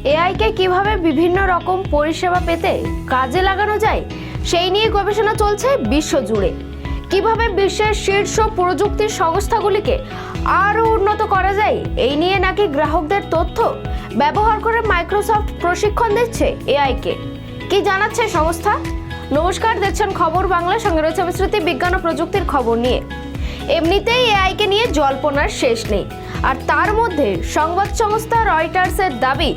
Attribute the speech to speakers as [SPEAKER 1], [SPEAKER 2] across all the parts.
[SPEAKER 1] এআইকে কিভাবে বিভিন্ন রকম পরিষেবা পেতে কাজে লাগানো যায় সেই নিয়ে গবেষণা চলছে বিশ্বজুড়ে। কিভাবে বিশ্বের শীর্ষ প্রযুক্তির সংস্থাগুলিকে আরও উন্নত করা যায় এই নিয়ে নাকি গ্রাহকদের তথ্য ব্যবহার করে মাইক্রোসফট প্রশিক্ষণ দিচ্ছে এআইকে। কি জানাচ্ছে সংস্থা? নমস্কার, দেখছেন খবর বাংলা, সঙ্গে রয়েছে আমি শ্রুতি। বিজ্ঞান ও প্রযুক্তির খবর নিয়ে এমনিতেই এআইকে নিয়ে জল্পনার শেষ নেই, আর তার মধ্যে সংবাদ সংস্থা রয়টার্সের দাবি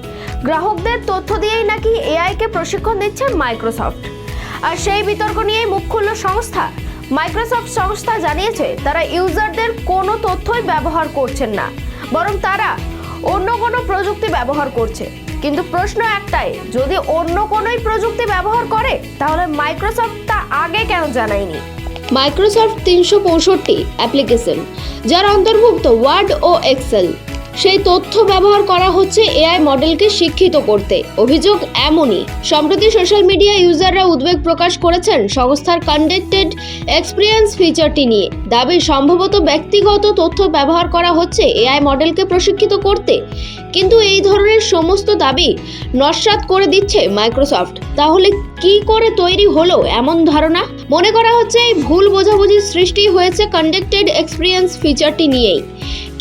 [SPEAKER 1] গ্রাহকদের তথ্য দিয়েই নাকি এআইকে প্রশিক্ষণ দিচ্ছে মাইক্রোসফট। আর সেই বিতর্ক নিয়েই মুখ খুলল সংস্থা। মাইক্রোসফট সংস্থা জানিয়েছে তারা ইউজারদের কোনো তথ্যই ব্যবহার করছেন না, বরং তারা অন্য কোনো প্রযুক্তি ব্যবহার করছে। কিন্তু প্রশ্ন একটাই, যদি অন্য কোনোই প্রযুক্তি ব্যবহার করে তাহলে মাইক্রোসফট তা আগে কেন জানায়নি?
[SPEAKER 2] মাইক্রোসফট 365 অ্যাপ্লিকেশন, যার অন্তর্ভুক্ত ওয়ার্ড ও এক্সেল, সেই তথ্য ব্যবহার করা হচ্ছে এআই মডেলকে শিক্ষিত করতে। অভিযোগ এমনই। সম্প্রতি সোশ্যাল মিডিয়া ইউজাররা উদ্বেগ প্রকাশ করেছেন সংস্থার কানেক্টেড এক্সপিরিয়েন্স ফিচারটি নিয়ে। দাবি সম্ভবত ব্যক্তিগত তথ্য ব্যবহার করা হচ্ছে এআই মডেলকে প্রশিক্ষিত করতে। কিন্তু এই ধরনের সমস্ত দাবি নস্যাৎ করে দিচ্ছে মাইক্রোসফট। তাহলে কি করে তৈরি হলো এমন ধারণা? মনে করা হচ্ছে এই ভুল বোঝাবুঝির সৃষ্টি হয়েছে কানেক্টেড এক্সপিরিয়েন্স ফিচারটি নিয়েই।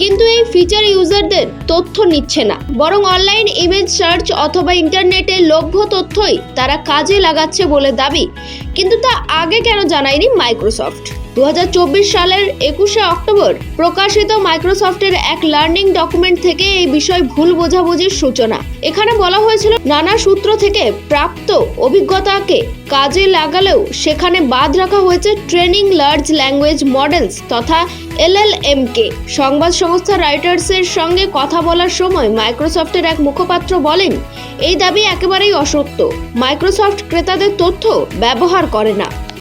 [SPEAKER 2] কিন্তু এই ফিচার ইউজারদের তথ্য নিচ্ছে না, বরং অনলাইন ইমেজ সার্চ অথবা ইন্টারনেটে লভ্য তথ্যই তারা কাজে লাগাচ্ছে বলে দাবি। কিন্তু তা আগে কেন জানায়নি মাইক্রোসফট? 2024 সালের 21শে অক্টোবর প্রকাশিত মাইক্রোসফটের এক লার্নিং ডকুমেন্ট থেকে এই বিষয় ভুল বোঝাবুঝির সূচনা। এখানে বলা হয়েছিল নানা সূত্র থেকে প্রাপ্ত অভিজ্ঞতাকে কাজে লাগালেও সেখানে বাদ রাখা হয়েছে ট্রেনিং লার্জ ল্যাঙ্গুয়েজ মডেলস তথা LLM কে। সংবাদ সংস্থা রয়টার্সের সঙ্গে কথা বলার সময় মাইক্রোসফটের এক মুখপাত্র বলেন, এই দাবি একেবারেই অসত্য। মাইক্রোসফট ক্রেতাদের তথ্য ব্যবহার করে না।